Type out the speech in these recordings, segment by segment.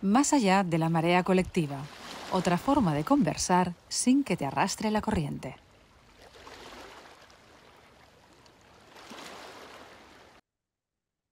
Más allá de la marea colectiva, otra forma de conversar sin que te arrastre la corriente.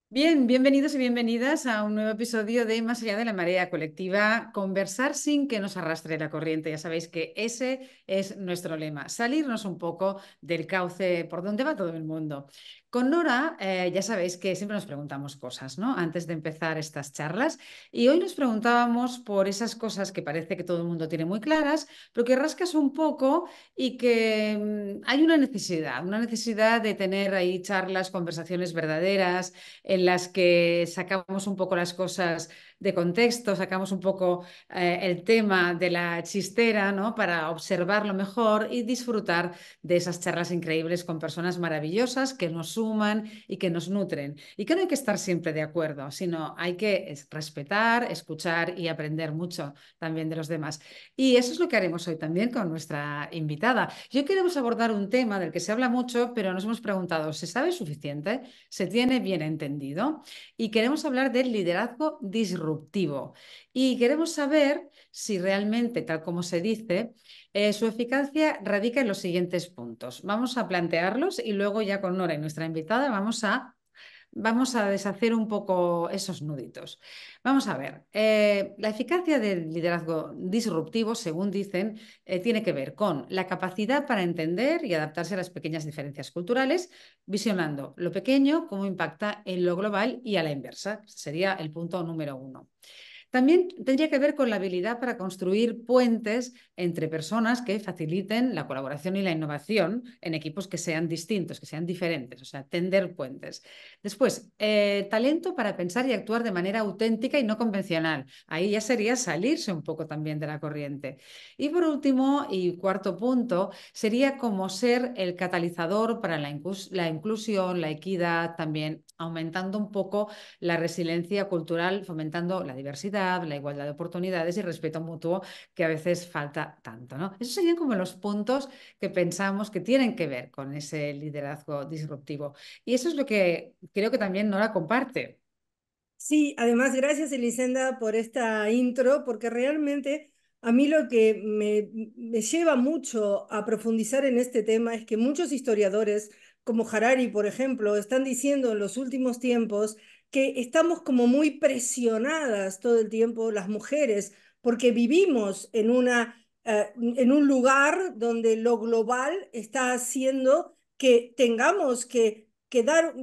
Bien, bienvenidos y bienvenidas a un nuevo episodio de Más allá de la marea colectiva, conversar sin que nos arrastre la corriente. Ya sabéis que ese es nuestro lema, salirnos un poco del cauce por donde va todo el mundo. Con Nora, ya sabéis que siempre nos preguntamos cosas, ¿no? Antes de empezar estas charlas. Y hoy nos preguntábamos por esas cosas que parece que todo el mundo tiene muy claras, pero que rascas un poco y que hay una necesidad de tener ahí charlas, conversaciones verdaderas en las que sacamos un poco las cosas de contexto, sacamos un poco el tema de la chistera, ¿no? Para observarlo mejor y disfrutar de esas charlas increíbles con personas maravillosas que nos suman y que nos nutren. Y que no hay que estar siempre de acuerdo, sino hay que respetar, escuchar y aprender mucho también de los demás. Y eso es lo que haremos hoy también con nuestra invitada. Yo queremos abordar un tema del que se habla mucho, pero nos hemos preguntado, ¿se sabe suficiente? ¿Se tiene bien entendido? Y queremos hablar del liderazgo disruptivo. Y queremos saber si realmente, tal como se dice, su eficacia radica en los siguientes puntos. Vamos a plantearlos y luego ya con Nora y nuestra invitada vamos a deshacer un poco esos nuditos. Vamos a ver, la eficacia del liderazgo disruptivo, según dicen, tiene que ver con la capacidad para entender y adaptarse a las pequeñas diferencias culturales, visionando lo pequeño, cómo impacta en lo global y a la inversa. Este sería el punto número uno. También tendría que ver con la habilidad para construir puentes entre personas que faciliten la colaboración y la innovación en equipos que sean distintos, que sean diferentes, o sea, tender puentes. Después, talento para pensar y actuar de manera auténtica y no convencional. Ahí ya sería salirse un poco también de la corriente. Y por último, y cuarto punto, sería como ser el catalizador para la inclusión, la equidad, también aumentando un poco la resiliencia cultural, fomentando la diversidad, la igualdad de oportunidades y respeto mutuo que a veces falta tanto, ¿no? Esos serían como los puntos que pensamos que tienen que ver con ese liderazgo disruptivo. Y eso es lo que creo que también Nora comparte. Sí, además, gracias Elisenda por esta intro, porque realmente a mí lo que me lleva mucho a profundizar en este tema es que muchos historiadores, como Harari, por ejemplo, están diciendo en los últimos tiempos que estamos como muy presionadas todo el tiempo las mujeres, porque vivimos en un lugar donde lo global está haciendo que tengamos que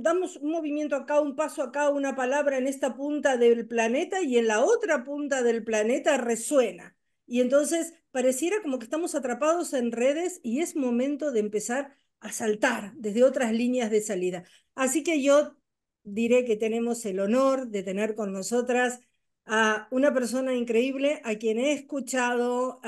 damos un movimiento acá, un paso acá, una palabra en esta punta del planeta y en la otra punta del planeta resuena. Y entonces pareciera como que estamos atrapados en redes y es momento de empezar a saltar desde otras líneas de salida. Así que yo diré que tenemos el honor de tener con nosotras a una persona increíble a quien he escuchado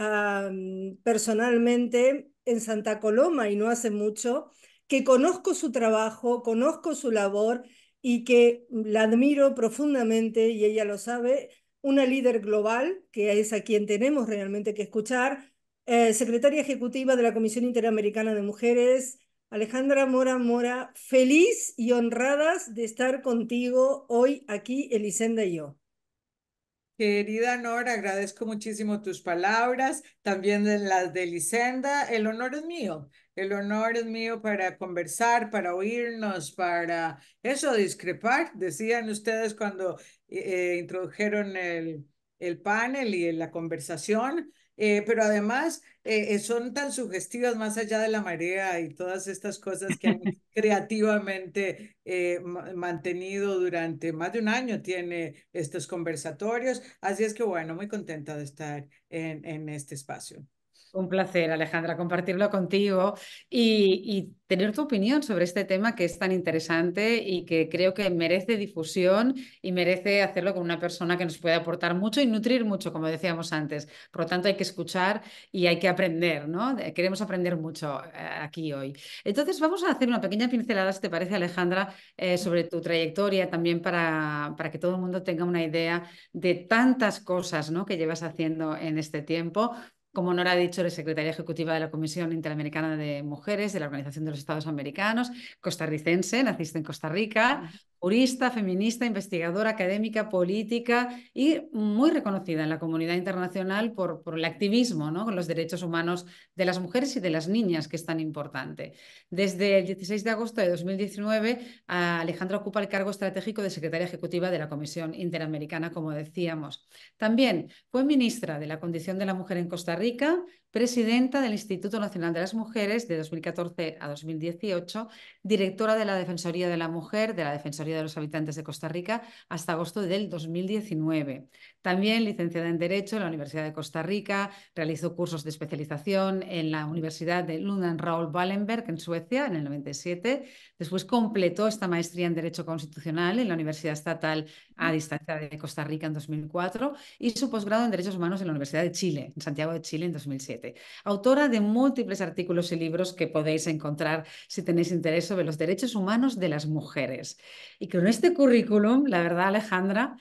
personalmente en Santa Coloma y no hace mucho, que conozco su trabajo, conozco su labor y que la admiro profundamente y ella lo sabe, una líder global, que es a quien tenemos realmente que escuchar, secretaria ejecutiva de la Comisión Interamericana de Mujeres, Alejandra Mora Mora, feliz y honradas de estar contigo hoy aquí, Elisenda y yo. Querida Nora, agradezco muchísimo tus palabras, también de las de Elisenda. El honor es mío. El honor es mío para conversar, para oírnos, para eso, discrepar. Decían ustedes cuando introdujeron el panel y la conversación, pero además son tan sugestivas más allá de la marea y todas estas cosas que han creativamente mantenido durante más de un año, tiene estos conversatorios. Así es que bueno, muy contenta de estar en este espacio. Un placer, Alejandra, compartirlo contigo y tener tu opinión sobre este tema que es tan interesante y que creo que merece difusión y merece hacerlo con una persona que nos puede aportar mucho y nutrir mucho, como decíamos antes. Por lo tanto, hay que escuchar y hay que aprender, ¿no? Queremos aprender mucho aquí hoy. Entonces, vamos a hacer una pequeña pincelada, si te parece, Alejandra, sobre tu trayectoria también para que todo el mundo tenga una idea de tantas cosas, ¿no? que llevas haciendo en este tiempo. Como Nora ha dicho, eres secretaria ejecutiva de la Comisión Interamericana de Mujeres de la Organización de los Estados Americanos, costarricense, naciste en Costa Rica, jurista, feminista, investigadora, académica, política y muy reconocida en la comunidad internacional por el activismo, ¿no?, con los derechos humanos de las mujeres y de las niñas, que es tan importante. Desde el 16 de agosto de 2019, Alejandra ocupa el cargo estratégico de secretaria ejecutiva de la Comisión Interamericana, como decíamos. También fue ministra de la Condición de la Mujer en Costa Rica, presidenta del Instituto Nacional de las Mujeres de 2014 a 2018, directora de la Defensoría de la Mujer, de la Defensoría de los Habitantes de Costa Rica, hasta agosto del 2019. También licenciada en Derecho en la Universidad de Costa Rica, realizó cursos de especialización en la Universidad de Lund and Raoul Wallenberg en Suecia en el 97. Después completó esta maestría en Derecho Constitucional en la Universidad Estatal a Distancia de Costa Rica en 2004 y su posgrado en Derechos Humanos en la Universidad de Chile, en Santiago de Chile, en 2007. Autora de múltiples artículos y libros que podéis encontrar si tenéis interés sobre los derechos humanos de las mujeres. Y con este currículum, la verdad, Alejandra,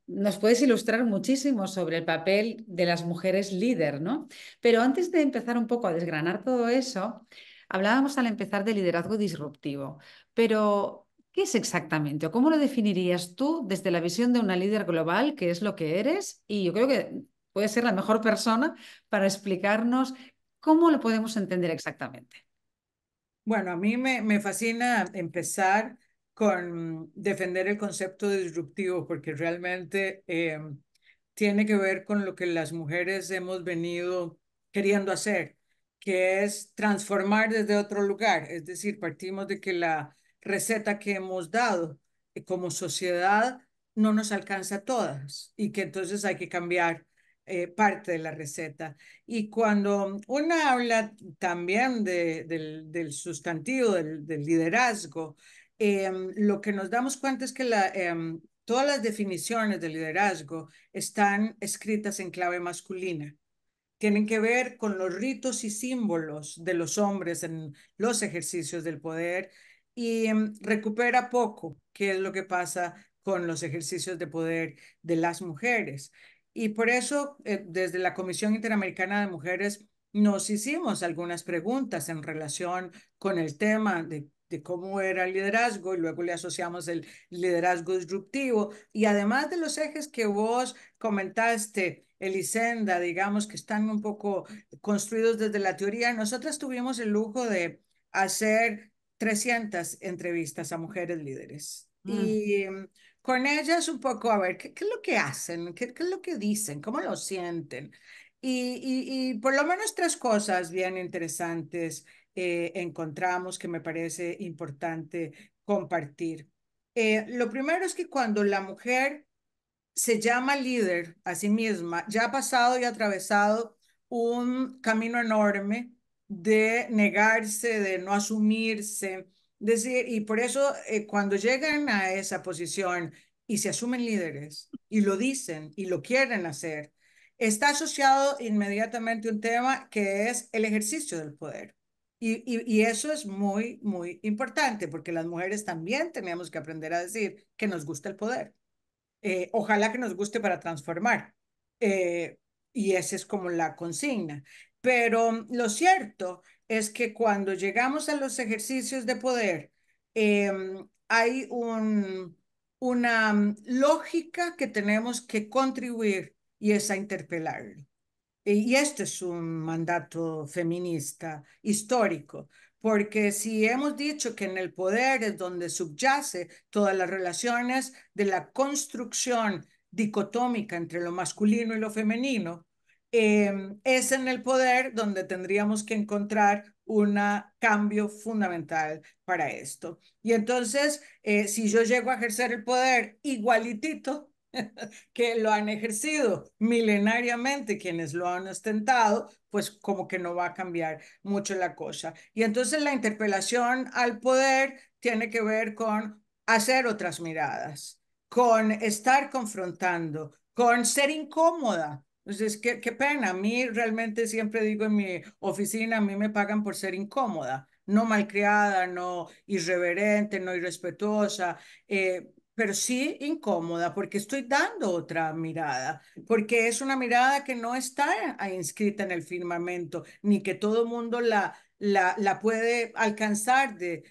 nos puedes ilustrar muchísimo sobre el papel de las mujeres líder, ¿no? Pero antes de empezar un poco a desgranar todo eso, hablábamos al empezar de liderazgo disruptivo, pero ¿qué es exactamente o cómo lo definirías tú desde la visión de una líder global, que es lo que eres? Y yo creo que puedes ser la mejor persona para explicarnos cómo lo podemos entender exactamente. Bueno, a mí me fascina empezar con defender el concepto de disruptivo porque realmente tiene que ver con lo que las mujeres hemos venido queriendo hacer, que es transformar desde otro lugar. Es decir, partimos de que la receta que hemos dado como sociedad no nos alcanza a todas y que entonces hay que cambiar parte de la receta. Y cuando uno habla también del sustantivo, del liderazgo, lo que nos damos cuenta es que todas las definiciones de liderazgo están escritas en clave masculina. Tienen que ver con los ritos y símbolos de los hombres en los ejercicios del poder y recupera poco qué es lo que pasa con los ejercicios de poder de las mujeres. Y por eso, desde la Comisión Interamericana de Mujeres, nos hicimos algunas preguntas en relación con el tema de cómo era el liderazgo y luego le asociamos el liderazgo disruptivo. Y además de los ejes que vos comentaste, Elisenda, digamos que están un poco construidos desde la teoría, nosotras tuvimos el lujo de hacer 300 entrevistas a mujeres líderes. Y con ellas un poco a ver qué es lo que hacen, qué es lo que dicen, cómo lo sienten. Y por lo menos tres cosas bien interesantes encontramos que me parece importante compartir. Lo primero es que cuando la mujer se llama líder a sí misma, ya ha pasado y atravesado un camino enorme de negarse, de no asumirse, decir, y por eso cuando llegan a esa posición y se asumen líderes y lo dicen y lo quieren hacer, está asociado inmediatamente un tema que es el ejercicio del poder. Y eso es muy, muy importante porque las mujeres también tenemos que aprender a decir que nos gusta el poder. Ojalá que nos guste para transformar. Eh, y esa es como la consigna. Pero lo cierto es que cuando llegamos a los ejercicios de poder, eh, hay una lógica que tenemos que contribuir y es a interpelarlo. Y este es un mandato feminista histórico, porque si hemos dicho que en el poder es donde subyace todas las relaciones de la construcción dicotómica entre lo masculino y lo femenino, es en el poder donde tendríamos que encontrar un cambio fundamental para esto. Y entonces, si yo llego a ejercer el poder igualitito, que lo han ejercido milenariamente quienes lo han ostentado, pues como que no va a cambiar mucho la cosa. Y entonces la interpelación al poder tiene que ver con hacer otras miradas, con estar confrontando, con ser incómoda. Entonces, qué pena. A mí realmente siempre digo en mi oficina, a mí me pagan por ser incómoda, no malcriada, no irreverente, no irrespetuosa. Pero sí incómoda porque estoy dando otra mirada, porque es una mirada que no está inscrita en el firmamento, ni que todo el mundo la puede alcanzar de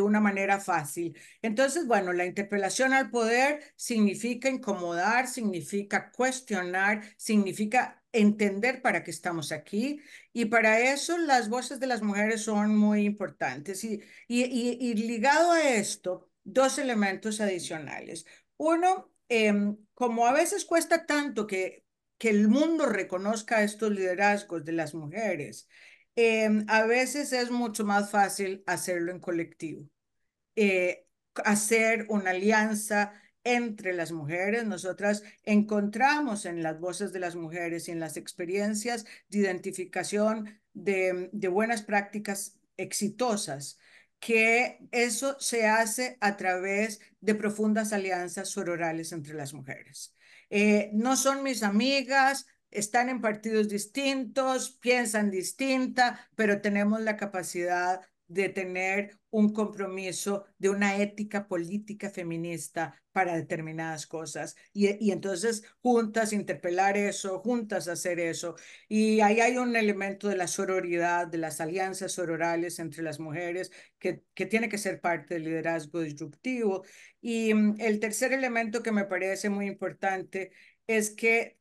una manera fácil. Entonces, bueno, la interpelación al poder significa incomodar, significa cuestionar, significa entender para qué estamos aquí, y para eso las voces de las mujeres son muy importantes. Y ligado a esto, dos elementos adicionales. Uno, como a veces cuesta tanto que el mundo reconozca estos liderazgos de las mujeres, a veces es mucho más fácil hacerlo en colectivo, eh, hacer una alianza entre las mujeres. Nosotras encontramos en las voces de las mujeres y en las experiencias de identificación de buenas prácticas exitosas, que eso se hace a través de profundas alianzas sororales entre las mujeres. No son mis amigas, están en partidos distintos, piensan distinta, pero tenemos la capacidad de tener un compromiso de una ética política feminista para determinadas cosas. Y entonces juntas interpelar eso, juntas hacer eso. Y ahí hay un elemento de la sororidad, de las alianzas sororales entre las mujeres, que tiene que ser parte del liderazgo disruptivo. Y el tercer elemento que me parece muy importante es que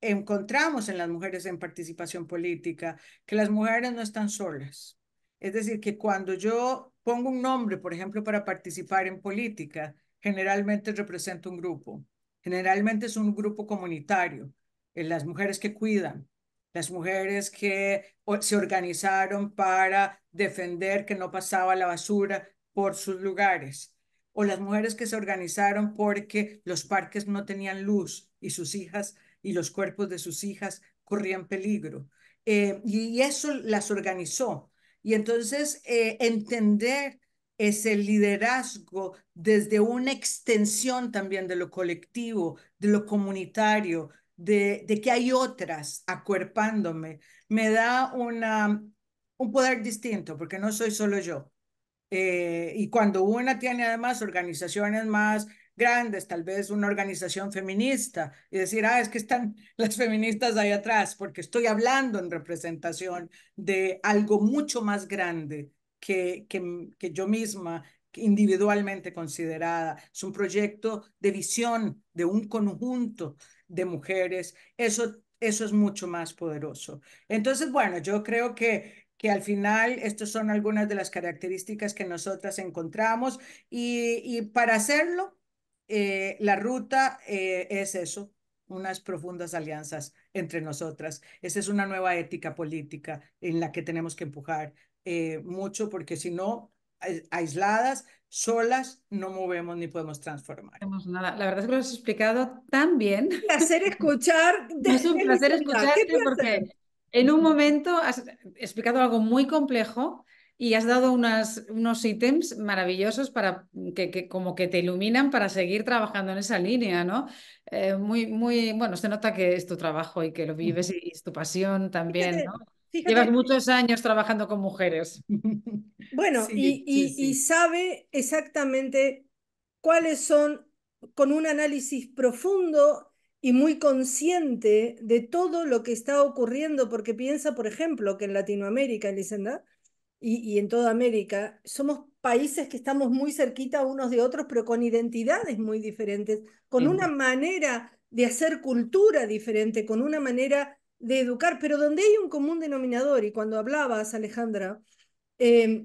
encontramos en las mujeres en participación política que las mujeres no están solas. Es decir, que cuando yo pongo un nombre, por ejemplo, para participar en política, generalmente representa un grupo. Generalmente es un grupo comunitario. Las mujeres que cuidan, las mujeres que se organizaron para defender que no pasaba la basura por sus lugares, o las mujeres que se organizaron porque los parques no tenían luz y sus hijas y los cuerpos de sus hijas corrían peligro. Y eso las organizó. Y entonces entender ese liderazgo desde una extensión también de lo colectivo, de lo comunitario, de que hay otras acuerpándome, me da un poder distinto, porque no soy solo yo. Y cuando una tiene además organizaciones más grandes, tal vez una organización feminista, y decir, es que están las feministas ahí atrás, porque estoy hablando en representación de algo mucho más grande que yo misma, individualmente considerada. Es un proyecto de visión de un conjunto de mujeres. Eso es mucho más poderoso. Entonces, bueno, yo creo que al final estas son algunas de las características que nosotras encontramos, y para hacerlo, la ruta es eso, unas profundas alianzas entre nosotras. Esa es una nueva ética política en la que tenemos que empujar mucho, porque si no, aisladas, solas, no movemos ni podemos transformar. No hacemos nada. La verdad es que lo has explicado tan bien. Placer escuchar Es un placer Elisenda, qué escucharte porque placer. en un momento has explicado algo muy complejo y has dado unos ítems maravillosos para que como que te iluminan para seguir trabajando en esa línea, ¿no? Bueno, se nota que es tu trabajo y que lo vives y es tu pasión también, ¿no? Fíjate, Llevas fíjate. muchos años trabajando con mujeres. Bueno, Sí, sí, y sí. sabe exactamente cuáles son, con un análisis profundo y muy consciente de todo lo que está ocurriendo, porque piensa, por ejemplo, que en Latinoamérica, Elisenda, y en toda América, somos países que estamos muy cerquita unos de otros, pero con identidades muy diferentes, con una Sí. manera de hacer cultura diferente, con una manera de educar, pero donde hay un común denominador. Y cuando hablabas, Alejandra, eh,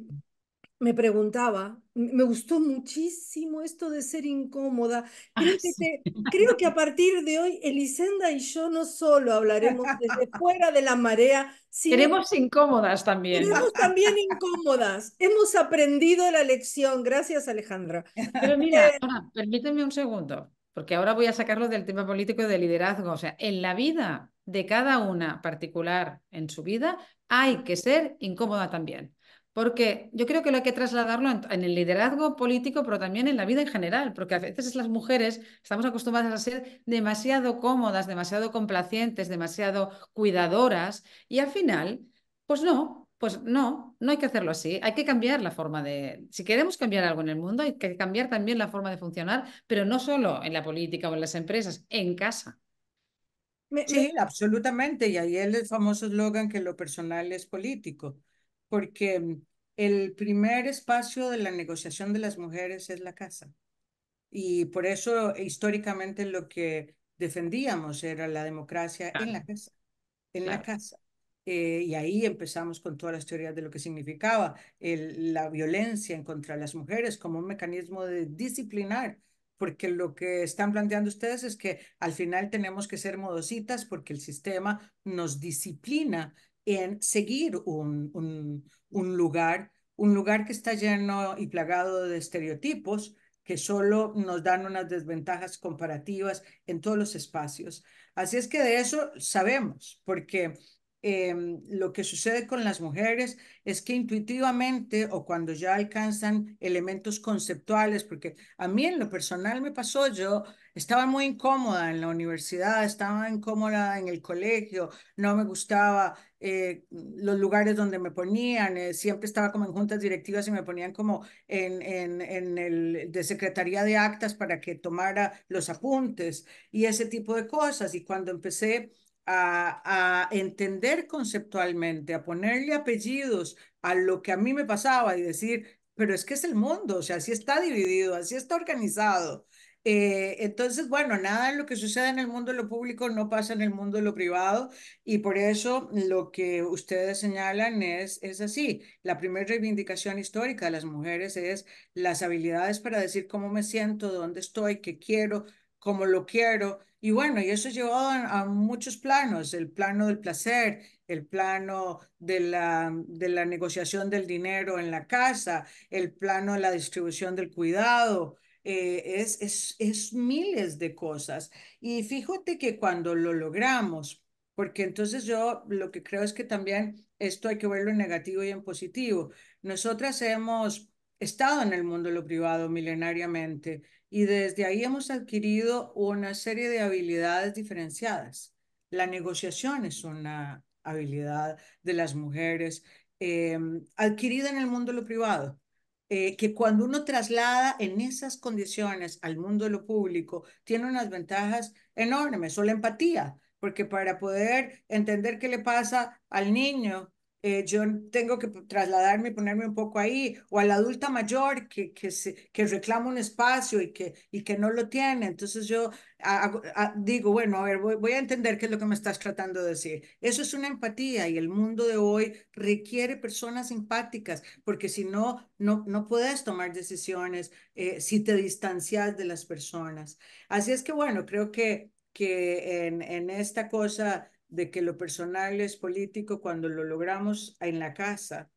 me preguntaba, me gustó muchísimo esto de ser incómoda. Ah, sí. Creo que a partir de hoy, Elisenda y yo no solo hablaremos desde fuera de la marea, sino que Queremos incómodas también. seremos también incómodas. Hemos aprendido la lección. Gracias, Alejandra. Pero mira, Eh, ahora, permíteme un segundo, porque ahora voy a sacarlo del tema político y de liderazgo. O sea, en la vida de cada una particular, en su vida, hay que ser incómoda también. Porque yo creo que lo hay que trasladarlo en el liderazgo político, pero también en la vida en general, porque a veces las mujeres estamos acostumbradas a ser demasiado cómodas, demasiado complacientes, demasiado cuidadoras, y al final, pues no hay que hacerlo así. Hay que cambiar la forma de, si queremos cambiar algo en el mundo, hay que cambiar también la forma de funcionar, pero no solo en la política o en las empresas, en casa. Me, me- Sí, absolutamente. Y ahí el famoso eslogan que lo personal es político, porque el primer espacio de la negociación de las mujeres es la casa. Y por eso históricamente lo que defendíamos era la democracia en Claro, la casa, en la claro. casa. Y ahí empezamos con todas las teorías de lo que significaba la violencia en contra de las mujeres como un mecanismo de disciplinar, porque lo que están planteando ustedes es que al final tenemos que ser modositas porque el sistema nos disciplina en seguir un lugar que está lleno y plagado de estereotipos que solo nos dan unas desventajas comparativas en todos los espacios. Así es que de eso sabemos, porque lo que sucede con las mujeres es que intuitivamente o cuando ya alcanzan elementos conceptuales, porque a mí en lo personal me pasó, yo estaba muy incómoda en la universidad, estaba incómoda en el colegio, no me gustaba los lugares donde me ponían, siempre estaba como en juntas directivas y me ponían como en el de secretaría de actas para que tomara los apuntes y ese tipo de cosas. Y cuando empecé a entender conceptualmente, a ponerle apellidos a lo que a mí me pasaba y decir, pero es que es el mundo, o sea, así está dividido, así está organizado. Entonces, bueno, nada de lo que sucede en el mundo de lo público no pasa en el mundo de lo privado y por eso lo que ustedes señalan es así. La primera reivindicación histórica de las mujeres es las habilidades para decir cómo me siento, dónde estoy, qué quiero, cómo lo quiero. Y bueno, y eso llevó a muchos planos, el plano del placer, el plano de la negociación del dinero en la casa, el plano de la distribución del cuidado, es miles de cosas. Y fíjate que cuando lo logramos, porque entonces yo lo que creo es que también esto hay que verlo en negativo y en positivo. Nosotras hemos estado en el mundo de lo privado milenariamente y desde ahí hemos adquirido una serie de habilidades diferenciadas. La negociación es una habilidad de las mujeres adquirida en el mundo de lo privado, que cuando uno traslada en esas condiciones al mundo de lo público, tiene unas ventajas enormes, o la empatía, porque para poder entender qué le pasa al niño, yo tengo que trasladarme y ponerme un poco ahí, o a la adulta mayor que reclama un espacio y que no lo tiene. Entonces yo digo, bueno, a ver, voy a entender qué es lo que me estás tratando de decir. Eso es una empatía y el mundo de hoy requiere personas empáticas, porque si no, no puedes tomar decisiones si te distancias de las personas. Así es que bueno, creo que en esta cosa de que lo personal es político, cuando lo logramos en la casa,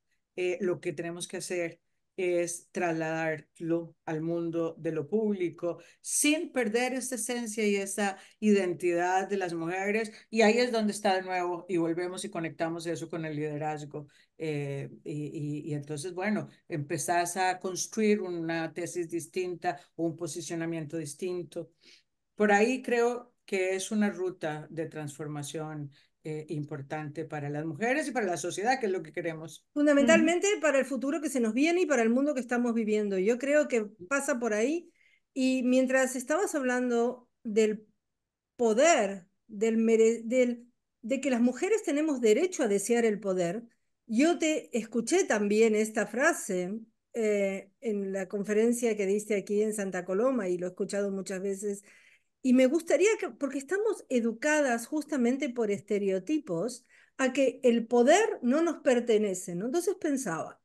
lo que tenemos que hacer es trasladarlo al mundo de lo público sin perder esa esencia y esa identidad de las mujeres. Y ahí es donde está de nuevo y volvemos y conectamos eso con el liderazgo. Y entonces, bueno, empezás a construir una tesis distinta, un posicionamiento distinto. Por ahí creo que es una ruta de transformación importante para las mujeres y para la sociedad, que es lo que queremos. Ujú. Fundamentalmente para el futuro que se nos viene y para el mundo que estamos viviendo. Yo creo que pasa por ahí. Y mientras estabas hablando del poder, de que las mujeres tenemos derecho a desear el poder, yo te escuché también esta frase en la conferencia que diste aquí en Santa Coloma y lo he escuchado muchas veces. Y me gustaría que, porque estamos educadas justamente por estereotipos, a que el poder no nos pertenece, ¿no? Entonces pensaba,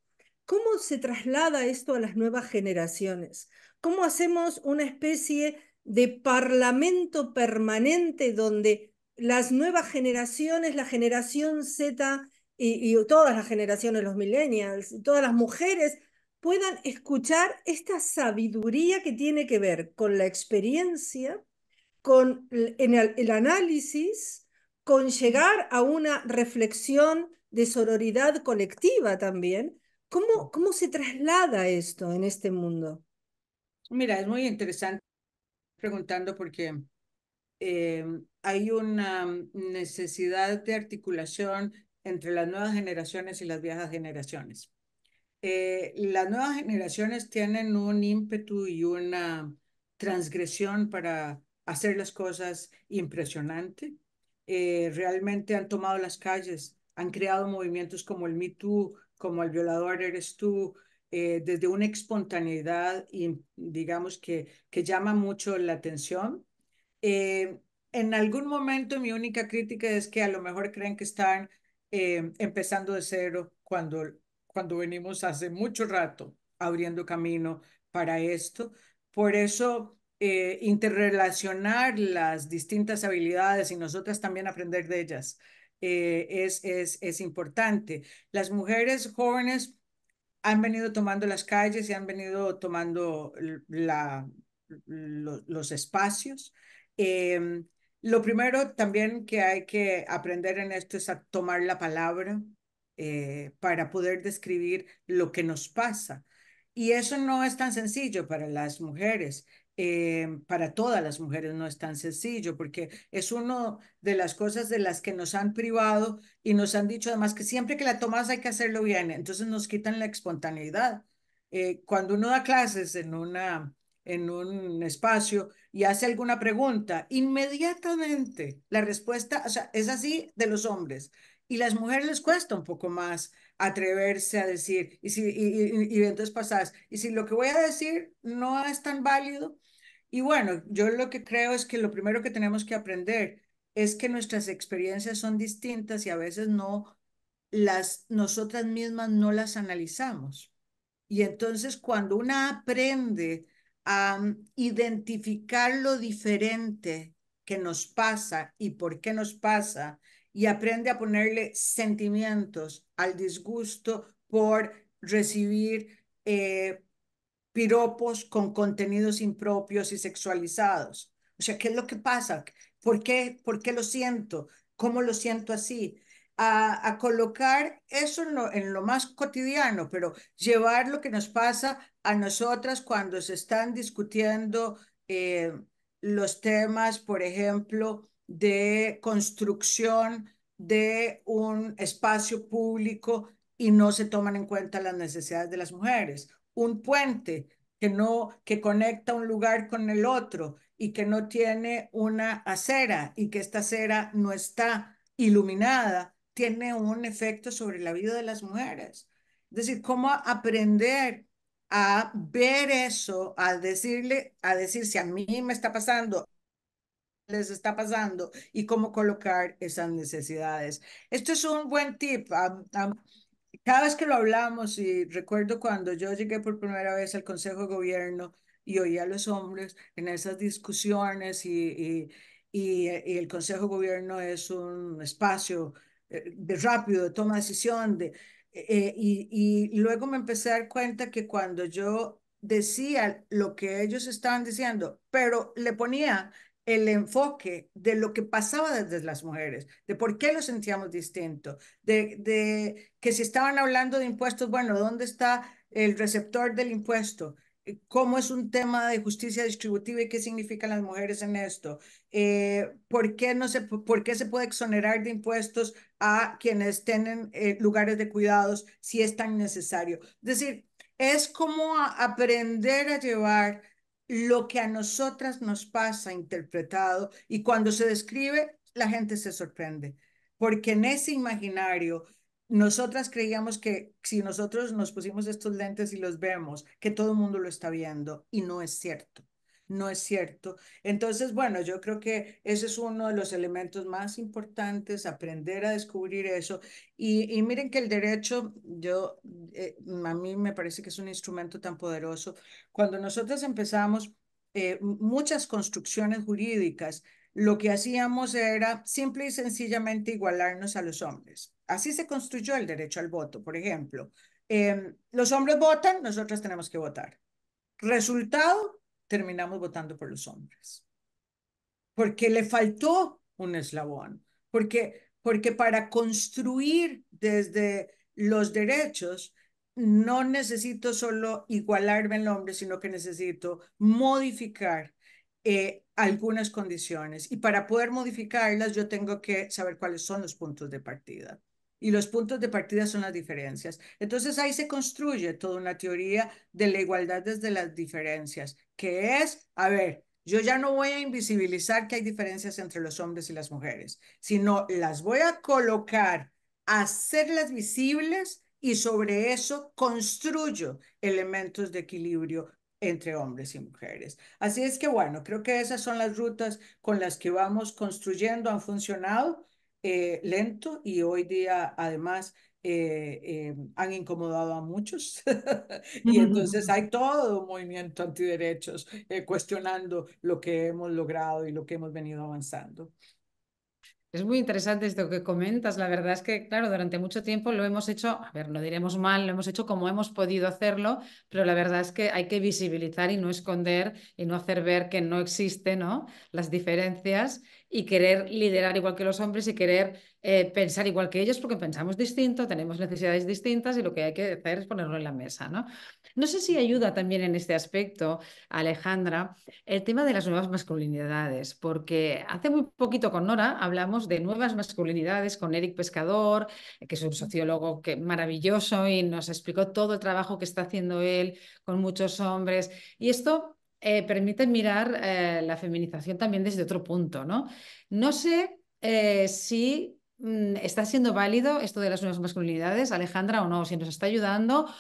¿cómo se traslada esto a las nuevas generaciones? ¿Cómo hacemos una especie de parlamento permanente donde las nuevas generaciones, la generación Z y todas las generaciones, los millennials, todas las mujeres, puedan escuchar esta sabiduría que tiene que ver con la experiencia, con el análisis, con llegar a una reflexión de sororidad colectiva también? ¿Cómo se traslada esto en este mundo? Mira, es muy interesante preguntando porque eh, hay una necesidad de articulación entre las nuevas generaciones y las viejas generaciones. Las nuevas generaciones tienen un ímpetu y una transgresión para hacer las cosas impresionante. realmente han tomado las calles, han creado movimientos como el Me Too, como el violador eres tú, desde una espontaneidad y digamos que llama mucho la atención. Eh, en algún momento mi única crítica es que a lo mejor creen que están empezando de cero cuando venimos hace mucho rato abriendo camino para esto. Por eso, interrelacionar las distintas habilidades y nosotras también aprender de ellas es importante. Las mujeres jóvenes han venido tomando las calles y han venido tomando los espacios. Eh, lo primero también que hay que aprender en esto es a tomar la palabra para poder describir lo que nos pasa. Y eso no es tan sencillo para las mujeres. Para todas las mujeres no es tan sencillo porque es una de las cosas de las que nos han privado y nos han dicho además que siempre que la tomas hay que hacerlo bien, entonces nos quitan la espontaneidad. Cuando uno da clases en un espacio y hace alguna pregunta, inmediatamente la respuesta, o sea, es así de los hombres. Y las mujeres les cuesta un poco más atreverse a decir, y entonces pasas, y si lo que voy a decir no es tan válido, y bueno, yo lo que creo es que lo primero que tenemos que aprender es que nuestras experiencias son distintas y a veces nosotras mismas no las analizamos. Y entonces cuando una aprende a identificar lo diferente que nos pasa y por qué nos pasa, y aprende a ponerle sentimientos al disgusto por recibir piropos con contenidos impropios y sexualizados. O sea, ¿qué es lo que pasa? ¿Por qué lo siento? ¿Cómo lo siento así? A colocar eso en lo más cotidiano, pero llevar lo que nos pasa a nosotras cuando se están discutiendo los temas, por ejemplo, de construcción de un espacio público y no se toman en cuenta las necesidades de las mujeres, un puente que conecta un lugar con el otro y que no tiene una acera y que esta acera no está iluminada, tiene un efecto sobre la vida de las mujeres. Es decir, cómo aprender a ver eso, a decir si a mí me está pasando, les está pasando y cómo colocar esas necesidades. Esto es un buen tip. Cada vez que lo hablamos, y recuerdo cuando yo llegué por primera vez al Consejo de Gobierno y oía a los hombres en esas discusiones y el Consejo de Gobierno es un espacio de rápido, de toma de decisión, y luego me empecé a dar cuenta que cuando yo decía lo que ellos estaban diciendo, pero le ponía el enfoque de lo que pasaba desde las mujeres, de por qué lo sentíamos distinto, de que si estaban hablando de impuestos, bueno, ¿dónde está el receptor del impuesto? ¿Cómo es un tema de justicia distributiva y qué significan las mujeres en esto? ¿Por qué se puede exonerar de impuestos a quienes tienen lugares de cuidados si es tan necesario? Es decir, es como aprender a llevar lo que a nosotras nos pasa interpretado y cuando se describe, la gente se sorprende, porque en ese imaginario nosotras creíamos que si nosotros nos pusimos estos lentes y los vemos, que todo el mundo lo está viendo y no es cierto. No es cierto. Entonces, bueno, yo creo que ese es uno de los elementos más importantes, aprender a descubrir eso. Y miren que el derecho, a mí me parece que es un instrumento tan poderoso. Cuando nosotros empezamos muchas construcciones jurídicas, lo que hacíamos era simple y sencillamente igualarnos a los hombres. Así se construyó el derecho al voto, por ejemplo. Los hombres votan, nosotros tenemos que votar. Resultado, terminamos votando por los hombres porque le faltó un eslabón, porque para construir desde los derechos no necesito solo igualarme al hombre, sino que necesito modificar algunas condiciones. Y para poder modificarlas, yo tengo que saber cuáles son los puntos de partida. Y los puntos de partida son las diferencias. Entonces ahí se construye toda una teoría de la igualdad desde las diferencias, que es, a ver, Yo ya no voy a invisibilizar que hay diferencias entre los hombres y las mujeres, sino las voy a colocar, a hacerlas visibles y sobre eso construyo elementos de equilibrio entre hombres y mujeres. Así es que bueno, creo que esas son las rutas con las que vamos construyendo, han funcionado lento y hoy día además han incomodado a muchos y entonces hay todo un movimiento antiderechos cuestionando lo que hemos logrado y lo que hemos venido avanzando. Es muy interesante esto que comentas. La verdad es que, claro, durante mucho tiempo lo hemos hecho, a ver, no diremos mal, lo hemos hecho como hemos podido hacerlo, pero la verdad es que hay que visibilizar y no esconder y no hacer ver que no existen, ¿no?, las diferencias y querer liderar igual que los hombres y querer pensar igual que ellos porque pensamos distinto, tenemos necesidades distintas y lo que hay que hacer es ponerlo en la mesa, ¿no? No sé si ayuda también en este aspecto, Alejandra, el tema de las nuevas masculinidades, porque hace muy poquito con Nora hablamos de nuevas masculinidades con Eric Pescador, que es un sociólogo maravilloso y nos explicó todo el trabajo que está haciendo él con muchos hombres. Y esto permite mirar la feminización también desde otro punto, ¿no? No sé si está siendo válido esto de las nuevas masculinidades, Alejandra, o no, si nos está ayudando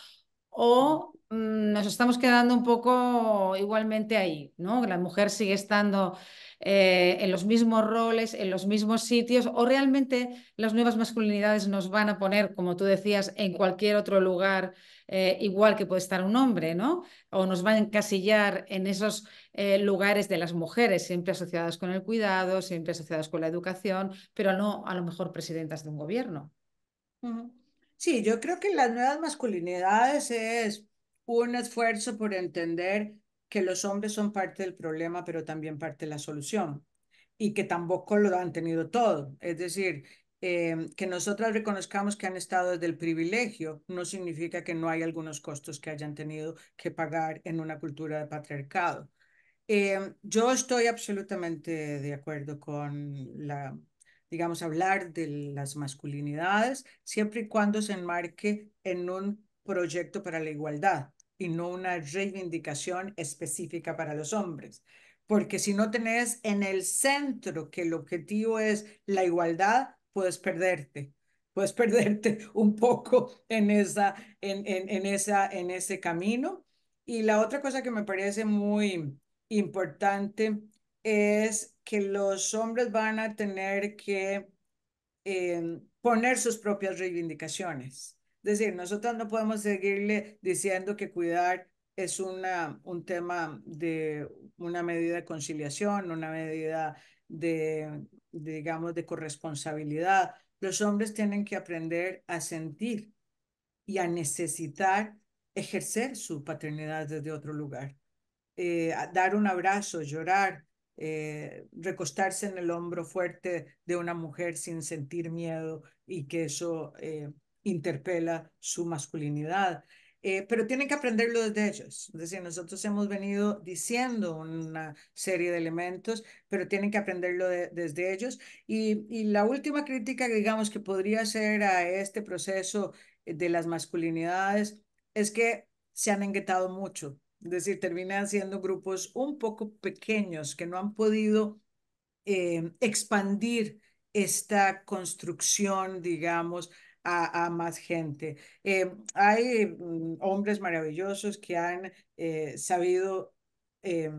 o nos estamos quedando un poco igualmente ahí, ¿no? La mujer sigue estando en los mismos roles, en los mismos sitios, o realmente las nuevas masculinidades nos van a poner, como tú decías, en cualquier otro lugar, igual que puede estar un hombre, ¿no? O nos van a encasillar en esos lugares de las mujeres, siempre asociadas con el cuidado, siempre asociadas con la educación, pero no a lo mejor presidentas de un gobierno. Ujú. Sí, yo creo que las nuevas masculinidades es un esfuerzo por entender que los hombres son parte del problema, pero también parte de la solución, y que tampoco lo han tenido todo. Es decir, que nosotras reconozcamos que han estado desde el privilegio no significa que no hay algunos costos que hayan tenido que pagar en una cultura de patriarcado. Yo estoy absolutamente de acuerdo con digamos, hablar de las masculinidades, siempre y cuando se enmarque en un proyecto para la igualdad y no una reivindicación específica para los hombres. Porque si no tenés en el centro que el objetivo es la igualdad, puedes perderte un poco en ese camino. Y la otra cosa que me parece muy importante es que los hombres van a tener que poner sus propias reivindicaciones. Es decir, nosotros no podemos seguirle diciendo que cuidar es un tema de una medida de conciliación, una medida digamos, de corresponsabilidad. Los hombres tienen que aprender a sentir y a necesitar ejercer su paternidad desde otro lugar, dar un abrazo, llorar, recostarse en el hombro fuerte de una mujer sin sentir miedo y que eso interpela su masculinidad. Pero tienen que aprenderlo desde ellos. Es decir, nosotros hemos venido diciendo una serie de elementos, pero tienen que aprenderlo desde ellos. Y la última crítica, digamos, que podría hacer a este proceso de las masculinidades es que se han enguetado mucho. Es decir, terminan siendo grupos un poco pequeños que no han podido expandir esta construcción, digamos, a más gente. Hay hombres maravillosos que han sabido eh,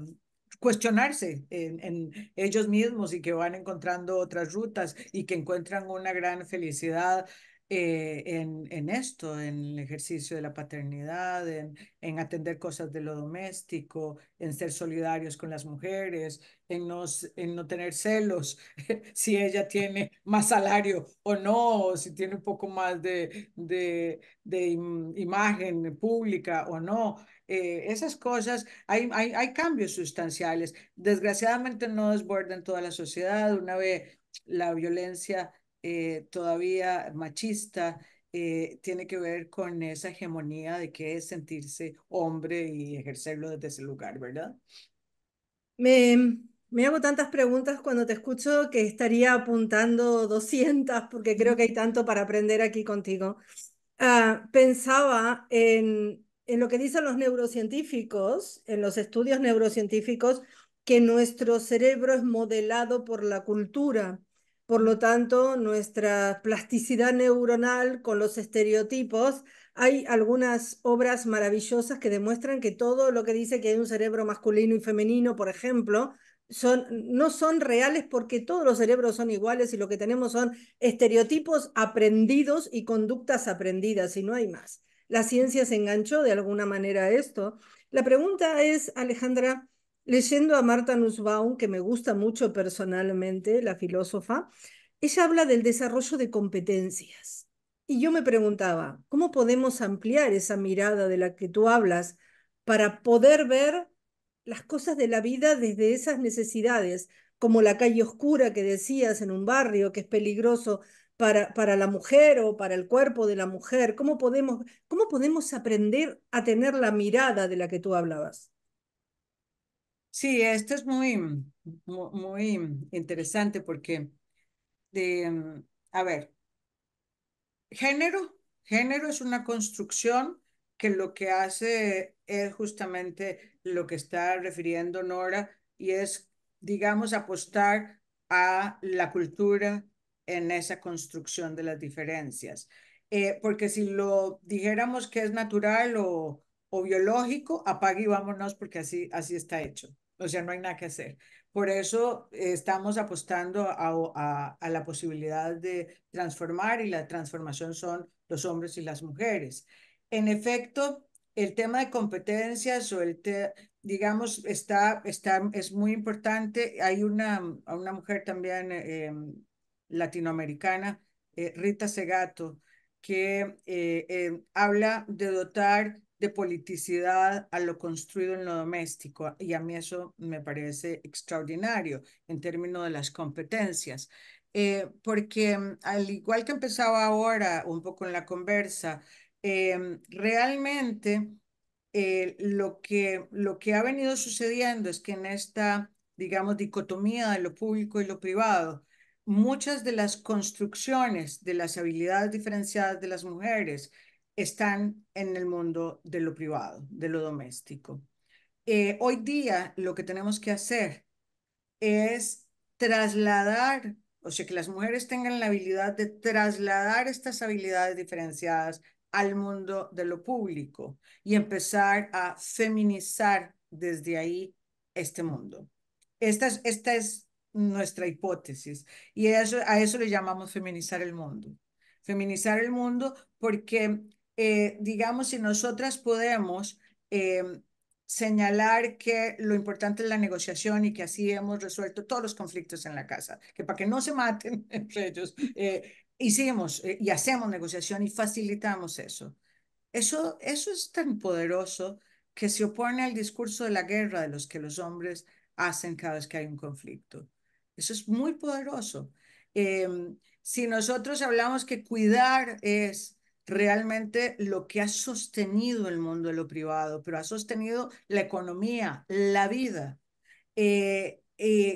cuestionarse en ellos mismos y que van encontrando otras rutas y que encuentran una gran felicidad en esto, en el ejercicio de la paternidad, en atender cosas de lo doméstico, en ser solidarios con las mujeres, en no tener celos, si ella tiene más salario o no, o si tiene un poco más de imagen pública o no. Esas cosas, hay cambios sustanciales. Desgraciadamente no desbordan toda la sociedad. Una vez la violencia todavía machista tiene que ver con esa hegemonía de qué es sentirse hombre y ejercerlo desde ese lugar, ¿verdad? Me hago tantas preguntas cuando te escucho que estaría apuntando 200 porque creo que hay tanto para aprender aquí contigo. Pensaba en lo que dicen los neurocientíficos, en los estudios neurocientíficos, que nuestro cerebro es modelado por la cultura. Por lo tanto, nuestra plasticidad neuronal con los estereotipos, hay algunas obras maravillosas que demuestran que todo lo que dice que hay un cerebro masculino y femenino, por ejemplo, no son reales porque todos los cerebros son iguales y lo que tenemos son estereotipos aprendidos y conductas aprendidas y no hay más. La ciencia se enganchó de alguna manera a esto. La pregunta es, Alejandra, leyendo a Martha Nussbaum, que me gusta mucho personalmente, la filósofa, ella habla del desarrollo de competencias. Y yo me preguntaba, ¿cómo podemos ampliar esa mirada de la que tú hablas para poder ver las cosas de la vida desde esas necesidades, como la calle oscura que decías en un barrio que es peligroso para la mujer o para el cuerpo de la mujer? Cómo podemos aprender a tener la mirada de la que tú hablabas? Sí, esto es muy interesante porque, a ver, género, género es una construcción que lo que hace es justamente lo que está refiriendo Nora y es, digamos, apostar a la cultura en esa construcción de las diferencias. Porque si lo dijéramos que es natural o biológico, apague y vámonos porque así está hecho. O sea, no hay nada que hacer. Por eso estamos apostando a la posibilidad de transformar y la transformación son los hombres y las mujeres. En efecto, el tema de competencias digamos, es muy importante. Hay una mujer también latinoamericana, Rita Segato, que habla de dotar de politicidad a lo construido en lo doméstico, y a mí eso me parece extraordinario en términos de las competencias, porque al igual que empezaba ahora un poco en la conversa, realmente lo que ha venido sucediendo es que en esta, digamos, dicotomía de lo público y lo privado, muchas de las construcciones de las habilidades diferenciadas de las mujeres están en el mundo de lo privado, de lo doméstico. Hoy día lo que tenemos que hacer es trasladar, o sea, que las mujeres tengan la habilidad de trasladar estas habilidades diferenciadas al mundo de lo público y empezar a feminizar desde ahí este mundo. Esta es nuestra hipótesis y a eso le llamamos feminizar el mundo. Feminizar el mundo porque, digamos, si nosotras podemos señalar que lo importante es la negociación y que así hemos resuelto todos los conflictos en la casa, que para que no se maten entre ellos, hicimos y hacemos negociación y facilitamos eso. Eso es tan poderoso que se opone al discurso de la guerra de los que los hombres hacen cada vez que hay un conflicto. Eso es muy poderoso. Si nosotros hablamos que cuidar es realmente lo que ha sostenido el mundo de lo privado, pero ha sostenido la economía, la vida.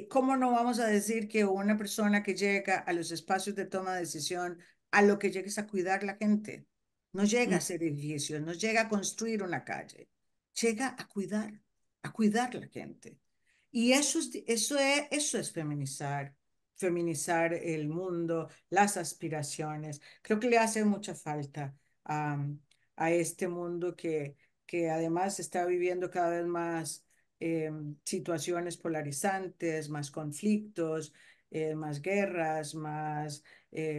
¿Cómo no vamos a decir que una persona que llega a los espacios de toma de decisión, a lo que llega es a cuidar la gente? No llega a hacer edificios, no llega a construir una calle, llega a cuidar la gente. Y eso es feminizar, feminizar el mundo, las aspiraciones. Creo que le hace mucha falta a, a este mundo que además está viviendo cada vez más situaciones polarizantes, más conflictos, más guerras, más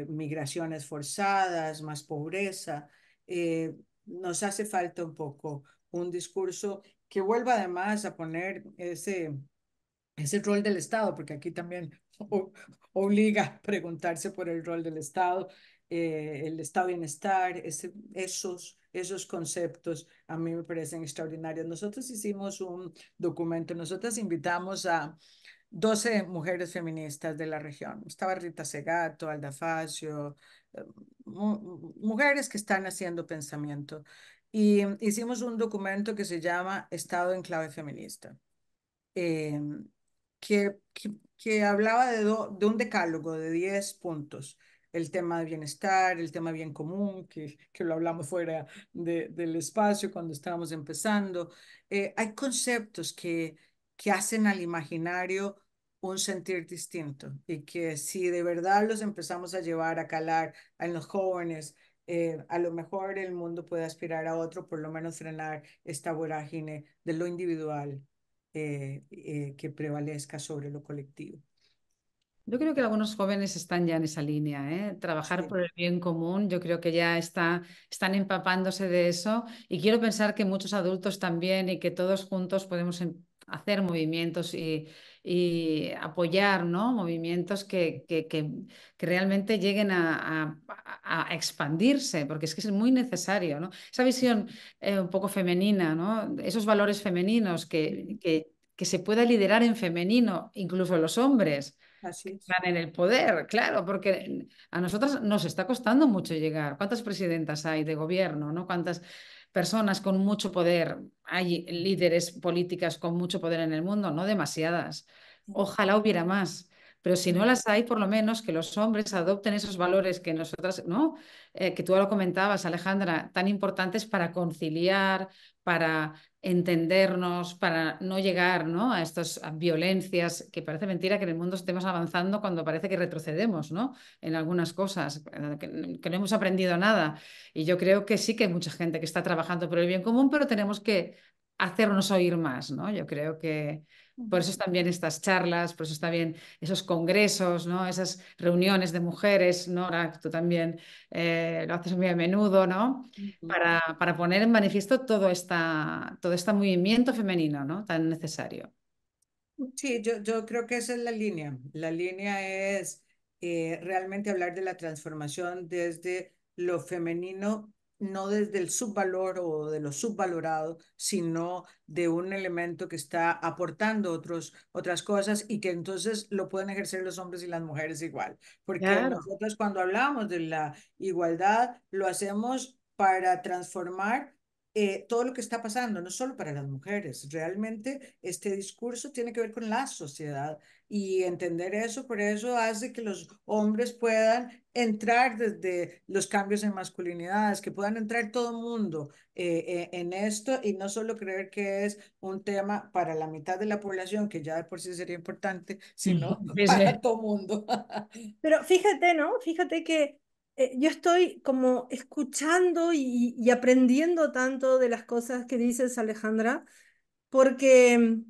migraciones forzadas, más pobreza. Nos hace falta un poco un discurso que vuelva además a poner ese rol del Estado, porque aquí también obliga a preguntarse por el rol del Estado, el estado de bienestar, esos conceptos a mí me parecen extraordinarios. Nosotros hicimos un documento, nosotros invitamos a 12 mujeres feministas de la región. Estaba Rita Segato, Alda Facio, mujeres que están haciendo pensamiento. Y hicimos un documento que se llama Estado en clave feminista, eh, que hablaba de un decálogo de 10 puntos. El tema de bienestar, el tema bien común, que lo hablamos fuera del espacio cuando estábamos empezando. Hay conceptos que hacen al imaginario un sentir distinto y que si de verdad los empezamos a llevar a calar en los jóvenes, a lo mejor el mundo puede aspirar a otro, por lo menos frenar esta vorágine de lo individual que prevalezca sobre lo colectivo. Yo creo que algunos jóvenes están ya en esa línea, ¿eh? Trabajar Sí, por el bien común, yo creo que ya están empapándose de eso y quiero pensar que muchos adultos también y que todos juntos podemos hacer movimientos y apoyar, ¿no? Movimientos que realmente lleguen a expandirse, porque es que es muy necesario, ¿no? Esa visión un poco femenina, ¿no? Esos valores femeninos que se pueda liderar en femenino, incluso los hombres así es. están en el poder, claro, porque a nosotras nos está costando mucho llegar. ¿Cuántas presidentas hay de gobierno, no? ¿Cuántas personas con mucho poder? Hay líderes políticas con mucho poder en el mundo, no demasiadas. Ojalá hubiera más. Pero si no las hay, por lo menos que los hombres adopten esos valores que nosotras, ¿no? Que tú lo comentabas, Alejandra, tan importantes para conciliar, para entendernos, para no llegar, ¿no? A estas violencias, que parece mentira que en el mundo estemos avanzando cuando parece que retrocedemos, ¿no? En algunas cosas, que no hemos aprendido nada. Y yo creo que sí que hay mucha gente que está trabajando por el bien común, pero tenemos que hacernos oír más, ¿no? Yo creo que por eso están bien estas charlas, por eso están bien esos congresos, ¿no? Esas reuniones de mujeres, Nora, tú también lo haces muy a menudo, ¿no? Para poner en manifiesto todo este movimiento femenino, ¿no? Tan necesario. Sí, yo creo que esa es la línea. La línea es realmente hablar de la transformación desde lo femenino, no desde el subvalor o de lo subvalorado, sino de un elemento que está aportando otras cosas y que entonces lo pueden ejercer los hombres y las mujeres igual. Porque Claro. nosotros cuando hablamos de la igualdad, lo hacemos para transformar todo lo que está pasando, no solo para las mujeres. Realmente este discurso tiene que ver con la sociedad y entender eso, por eso hace que los hombres puedan entrar desde los cambios en masculinidades, que puedan entrar todo el mundo en esto y no solo creer que es un tema para la mitad de la población, que ya de por sí sería importante, sino Sí, para sí. todo el mundo. Pero fíjate, ¿no? Fíjate que yo estoy como escuchando y aprendiendo tanto de las cosas que dices, Alejandra, porque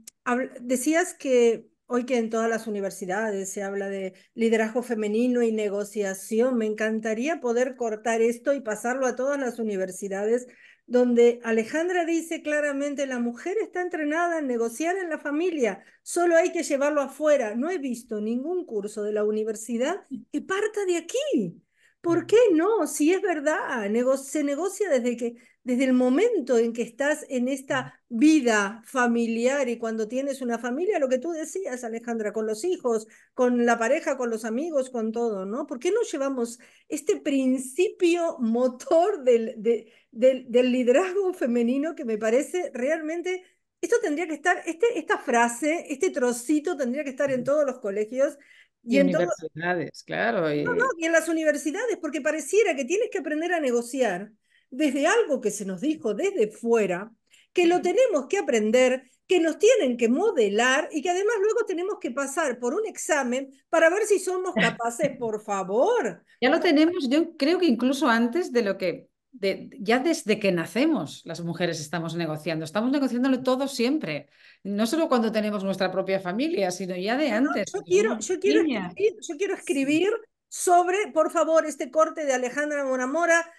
decías que hoy que en todas las universidades se habla de liderazgo femenino y negociación, me encantaría poder cortar esto y pasarlo a todas las universidades, donde Alejandra dice claramente, la mujer está entrenada en negociar en la familia, solo hay que llevarlo afuera. No he visto ningún curso de la universidad que parta de aquí. ¿Por qué no? Si es verdad, se negocia desde el momento en que estás en esta vida familiar y cuando tienes una familia, lo que tú decías, Alejandra, con los hijos, con la pareja, con los amigos, con todo, ¿no? ¿Por qué no llevamos este principio motor del liderazgo femenino que me parece realmente, esto tendría que estar, esta frase, este trocito tendría que estar en todos los colegios y Y en todo, universidades, claro. y en las universidades, porque pareciera que tienes que aprender a negociar desde algo que se nos dijo desde fuera, que lo tenemos que aprender, que nos tienen que modelar y que además luego tenemos que pasar por un examen para ver si somos capaces, por favor. Ya lo tenemos, yo creo que incluso antes de lo que, ya desde que nacemos las mujeres estamos negociándolo todo siempre, no solo cuando tenemos nuestra propia familia, sino ya de No, no, antes, cuando somos niñas. yo quiero Sí. escribir sobre, por favor, este corte de Alejandra Monamora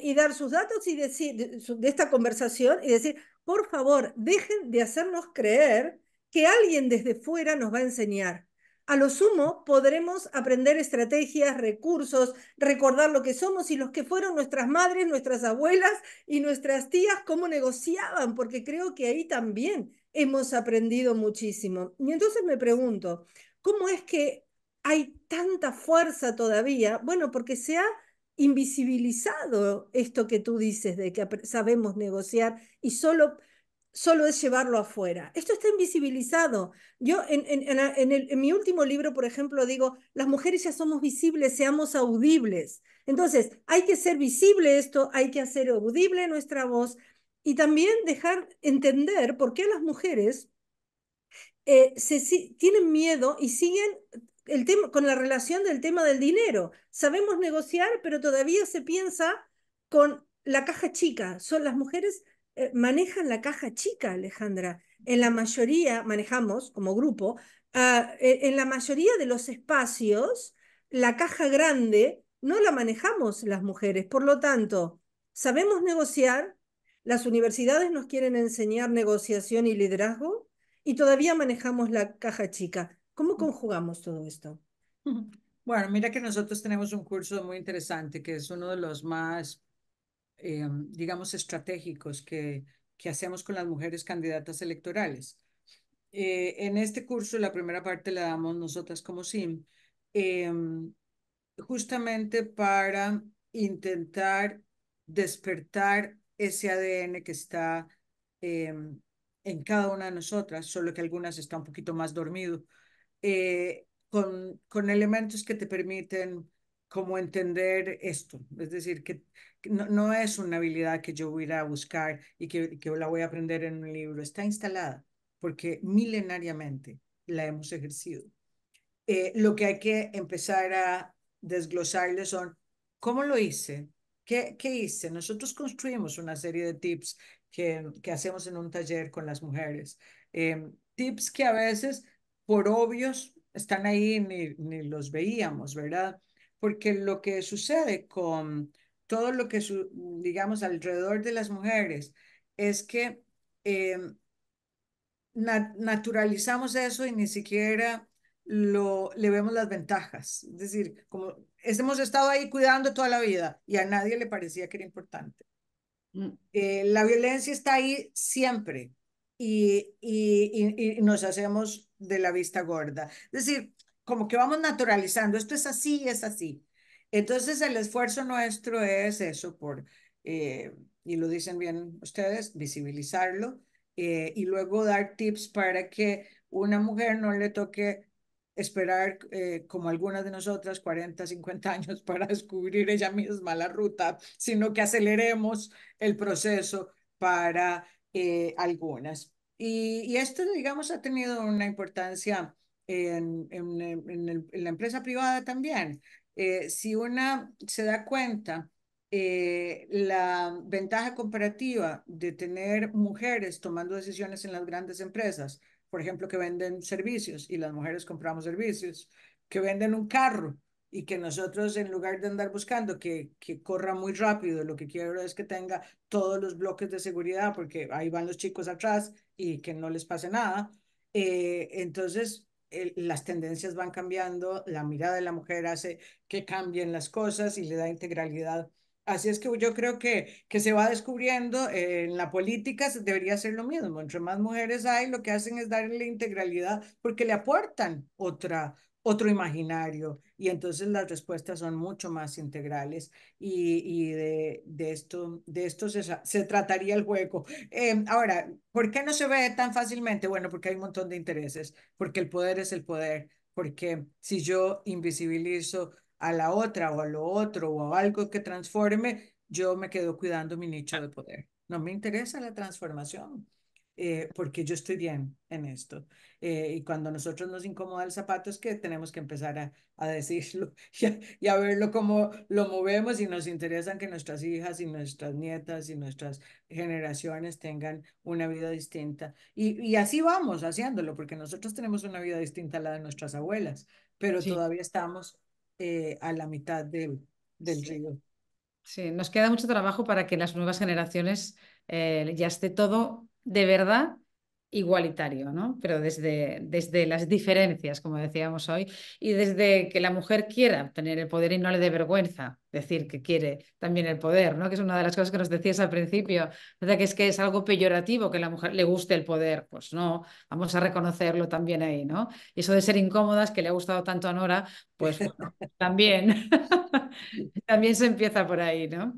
y dar sus datos y decir de esta conversación y decir, por favor, dejen de hacernos creer que alguien desde fuera nos va a enseñar. A lo sumo podremos aprender estrategias, recursos, recordar lo que somos y los que fueron nuestras madres, nuestras abuelas y nuestras tías, cómo negociaban, porque creo que ahí también hemos aprendido muchísimo. Y entonces me pregunto, ¿cómo es que hay tanta fuerza todavía? Bueno, porque se ha invisibilizado esto que tú dices de que sabemos negociar y solo es llevarlo afuera. Esto está invisibilizado. Yo en mi último libro, por ejemplo, digo, las mujeres ya somos visibles, seamos audibles. Entonces, hay que ser visible esto, hay que hacer audible nuestra voz y también dejar entender por qué las mujeres tienen miedo y siguen el tema, con la relación del tema del dinero. Sabemos negociar, pero todavía se piensa con la caja chica. Son las mujeres manejan la caja chica, Alejandra. En la mayoría, manejamos como grupo, en la mayoría de los espacios, la caja grande no la manejamos las mujeres. Por lo tanto, sabemos negociar, las universidades nos quieren enseñar negociación y liderazgo, y todavía manejamos la caja chica. ¿Cómo conjugamos todo esto? Bueno, mira que nosotros tenemos un curso muy interesante que es uno de los más, digamos, estratégicos que hacemos con las mujeres candidatas electorales. En este curso, la primera parte la damos nosotras como SIM, justamente para intentar despertar ese ADN que está en cada una de nosotras, solo que algunas está un poquito más dormido, con elementos que te permiten como entender esto. Es decir, que no es una habilidad que yo voy a ir a buscar y que la voy a aprender en un libro, está instalada porque milenariamente la hemos ejercido. Lo que hay que empezar a desglosarle son, ¿cómo lo hice? ¿Qué hice? Nosotros construimos una serie de tips que hacemos en un taller con las mujeres. Tips que a veces, por obvios, están ahí y ni los veíamos, ¿verdad? Porque lo que sucede con todo lo que, digamos, alrededor de las mujeres es que naturalizamos eso y ni siquiera le vemos las ventajas. Es decir, como hemos estado ahí cuidando toda la vida y a nadie le parecía que era importante. La violencia está ahí siempre y nos hacemos de la vista gorda. Es decir, como que vamos naturalizando, esto es así, es así. Entonces el esfuerzo nuestro es eso, y lo dicen bien ustedes, visibilizarlo y luego dar tips para que una mujer no le toque esperar, como algunas de nosotras, 40, 50 años para descubrir ella misma la ruta, sino que aceleremos el proceso para algunas. Y esto, digamos, ha tenido una importancia en la empresa privada también. Si una se da cuenta, la ventaja comparativa de tener mujeres tomando decisiones en las grandes empresas, por ejemplo, que venden servicios y las mujeres compramos servicios, que venden un carro y que nosotros en lugar de andar buscando que corra muy rápido, lo que quiero es que tenga todos los bloques de seguridad porque ahí van los chicos atrás y que no les pase nada. Entonces, las tendencias van cambiando, la mirada de la mujer hace que cambien las cosas y le da integralidad. Así es que yo creo que se va descubriendo, en la política debería ser lo mismo. Entre más mujeres hay, lo que hacen es darle integralidad porque le aportan otro imaginario y entonces las respuestas son mucho más integrales y de esto se trataría el juego. Ahora, ¿por qué no se ve tan fácilmente? Bueno, porque hay un montón de intereses, porque el poder es el poder, porque si yo invisibilizo a la otra o a lo otro o a algo que transforme, yo me quedo cuidando mi nicho de poder. No me interesa la transformación, porque yo estoy bien en esto. Y cuando a nosotros nos incomoda el zapato es que tenemos que empezar a decirlo y a verlo cómo lo movemos y nos interesan que nuestras hijas y nuestras nietas y nuestras generaciones tengan una vida distinta. Y así vamos haciéndolo, porque nosotros tenemos una vida distinta a la de nuestras abuelas, pero Sí, todavía estamos a la mitad del sí. río. Sí, nos queda mucho trabajo para que las nuevas generaciones ya esté todo de verdad igualitario, ¿no? Pero desde las diferencias, como decíamos hoy, y desde que la mujer quiera tener el poder y no le dé vergüenza decir que quiere también el poder, ¿no? Que es una de las cosas que nos decías al principio, ¿verdad? Que es algo peyorativo que a la mujer le guste el poder. Pues no, vamos a reconocerlo también ahí, ¿no? Y eso de ser incómodas, que le ha gustado tanto a Nora, pues bueno, también. También se empieza por ahí, ¿no?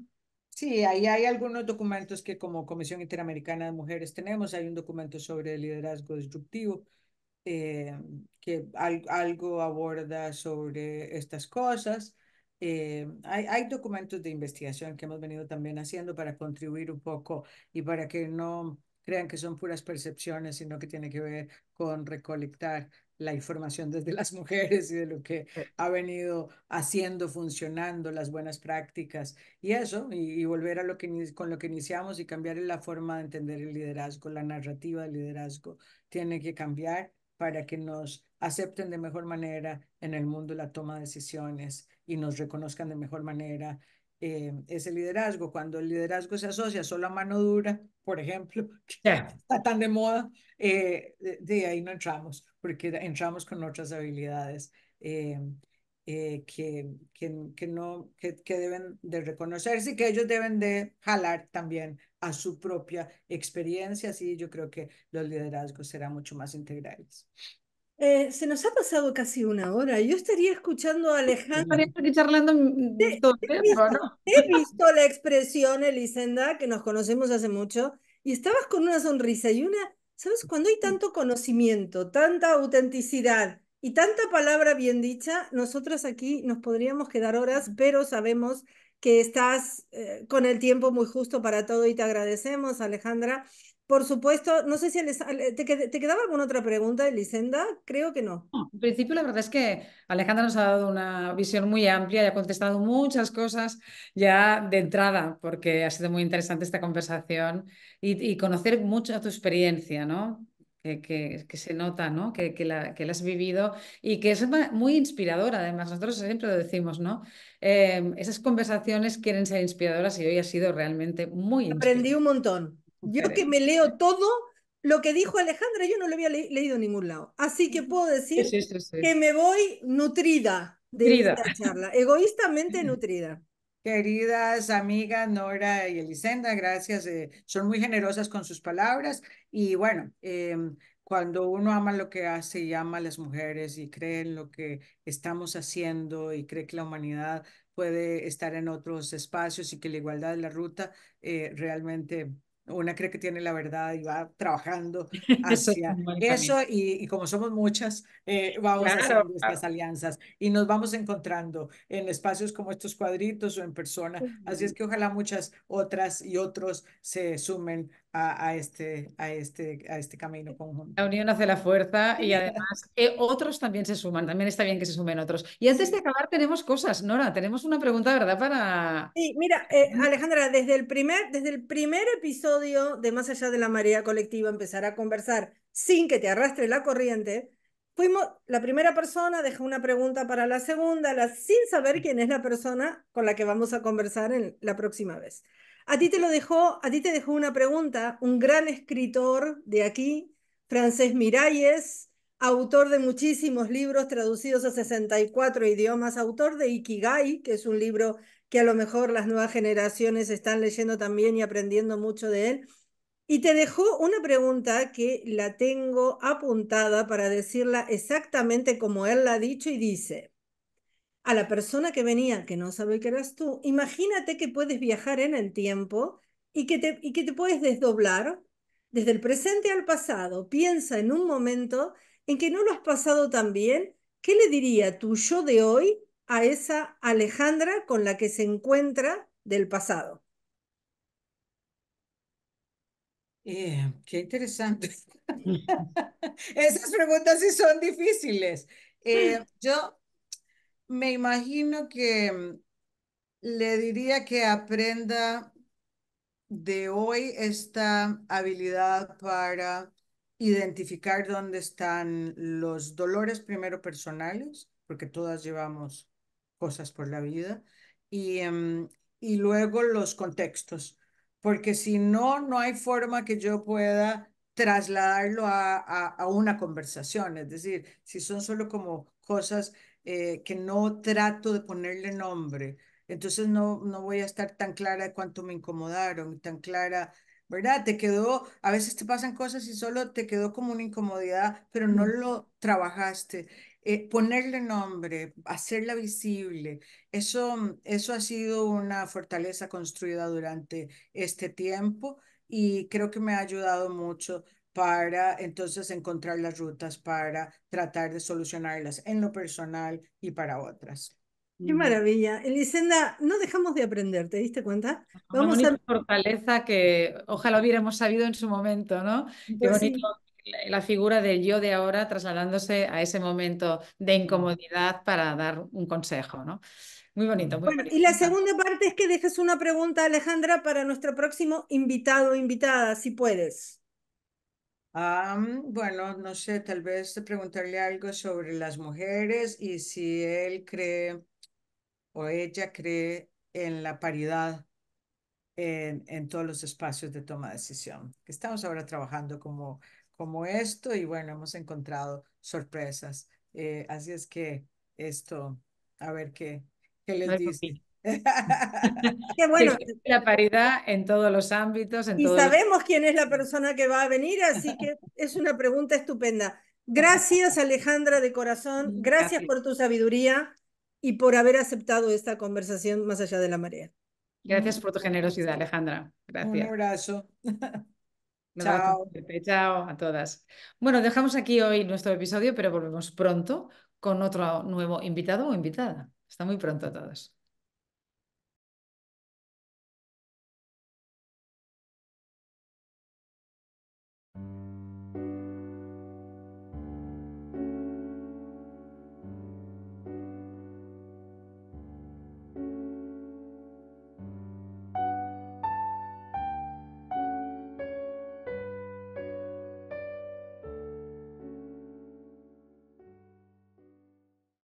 Sí, ahí hay algunos documentos que como Comisión Interamericana de Mujeres tenemos. Hay un documento sobre liderazgo disruptivo, eh, que algo aborda sobre estas cosas. Hay documentos de investigación que hemos venido también haciendo para contribuir un poco y para que no crean que son puras percepciones, sino que tiene que ver con recolectar la información desde las mujeres y de lo que ha venido haciendo, funcionando, las buenas prácticas y eso, y volver a lo que con lo que iniciamos y cambiar la forma de entender el liderazgo, la narrativa del liderazgo tiene que cambiar para que nos acepten de mejor manera en el mundo la toma de decisiones y nos reconozcan de mejor manera ese liderazgo. Cuando el liderazgo se asocia solo a mano dura, por ejemplo, que Ya. está tan de moda, de ahí no entramos, porque entramos con otras habilidades que deben de reconocerse y que ellos deben de jalar también a su propia experiencia. Así yo creo que los liderazgos serán mucho más integrales. Se nos ha pasado casi una hora. Yo estaría escuchando a Alejandra. Estaríamos aquí charlando todo el He tiempo, visto, ¿no? he visto la expresión, Elisenda, que nos conocemos hace mucho, y estabas con una sonrisa y una, ¿sabes? Cuando hay tanto conocimiento, tanta autenticidad y tanta palabra bien dicha, nosotros aquí nos podríamos quedar horas, pero sabemos que estás con el tiempo muy justo para todo y te agradecemos, Alejandra. Por supuesto, no sé si te quedaba alguna otra pregunta, Elisenda, creo que no. No, en principio, la verdad es que Alejandra nos ha dado una visión muy amplia y ha contestado muchas cosas ya de entrada, porque ha sido muy interesante esta conversación y conocer mucho tu experiencia, ¿no? Que se nota, ¿no? Que la has vivido y que es muy inspiradora. Además, nosotros siempre lo decimos, ¿no? Esas conversaciones quieren ser inspiradoras y hoy ha sido realmente muy Aprendí inspiradora. un montón. Yo que me leo todo lo que dijo Alejandra, yo no lo había leído en ningún lado. Así que puedo Sí, decir sí, sí, que sí. me voy nutrida de Querida. esta charla, egoístamente nutrida. Queridas amigas Nora y Elisenda, gracias. Son muy generosas con sus palabras y bueno, cuando uno ama lo que hace y ama a las mujeres y cree en lo que estamos haciendo y cree que la humanidad puede estar en otros espacios y que la igualdad es la ruta, realmente una cree que tiene la verdad y va trabajando Eso es hacia un buen camino. eso y como somos muchas, vamos Claro, haciendo estas claro. alianzas y nos vamos encontrando en espacios como estos cuadritos o en persona. Así es que ojalá muchas otras y otros se sumen a este camino La conjunto. unión hace la fuerza y además otros también se suman, también está bien que se sumen otros. Y antes de Sí. acabar tenemos cosas, Nora, tenemos una pregunta, ¿verdad? Para... Sí, mira, Alejandra, desde el primer episodio de Más allá de la marea colectiva, empezar a conversar sin que te arrastre la corriente, la primera persona dejó una pregunta para la segunda, sin saber quién es la persona con la que vamos a conversar en la próxima vez. A ti te dejó una pregunta, un gran escritor de aquí, Francés Miralles, autor de muchísimos libros traducidos a 64 idiomas, autor de Ikigai, que es un libro que a lo mejor las nuevas generaciones están leyendo también y aprendiendo mucho de él. Y te dejó una pregunta que la tengo apuntada para decirla exactamente como él la ha dicho y dice, a la persona que venía, que no sabe que eras tú, imagínate que puedes viajar en el tiempo y que te puedes desdoblar desde el presente al pasado. Piensa en un momento en que no lo has pasado tan bien. ¿Qué le diría tu yo de hoy a esa Alejandra con la que se encuentra del pasado? Qué interesante. Esas preguntas sí son difíciles. Yo me imagino que le diría que aprenda de hoy esta habilidad para identificar dónde están los dolores primero personales, porque todas llevamos cosas por la vida, y, y luego los contextos, porque si no, no hay forma que yo pueda trasladarlo a una conversación, es decir, si son solo como cosas que no trato de ponerle nombre entonces no voy a estar tan clara de cuánto me incomodaron, tan clara, ¿verdad? A veces te pasan cosas y solo te quedó como una incomodidad, pero no lo trabajaste. Ponerle nombre, hacerla visible, eso ha sido una fortaleza construida durante este tiempo y creo que me ha ayudado mucho para entonces encontrar las rutas para tratar de solucionarlas en lo personal y para otras. Qué maravilla. Elisenda, no dejamos de aprender, ¿te diste cuenta? Una Vamos a... bonita fortaleza que ojalá hubiéramos sabido en su momento, ¿no? Qué Pues bonito sí. la figura del yo de ahora trasladándose a ese momento de incomodidad para dar un consejo, ¿no? Muy bonito, muy Bueno, bonito. y la segunda parte es que dejes una pregunta, Alejandra, para nuestro próximo invitado o invitada, si puedes. Bueno, no sé, tal vez preguntarle algo sobre las mujeres y si él cree o ella cree en la paridad en todos los espacios de toma de decisión. Que estamos ahora trabajando como esto y bueno, hemos encontrado sorpresas. Así es que esto, a ver qué les Muy dice. bonito. Qué Que bueno, existe la paridad en todos los ámbitos, en y todos los... sabemos quién es la persona que va a venir, así que es una pregunta estupenda. Gracias, Alejandra, de corazón. Gracias Gracias. por tu sabiduría y por haber aceptado esta conversación más allá de la marea. Gracias por tu generosidad, Alejandra. Un Gracias. abrazo. Un abrazo Chao. fuerte. Chao a todas. Bueno, dejamos aquí hoy nuestro episodio, pero volvemos pronto con otro nuevo invitado o invitada. Hasta muy pronto a todos.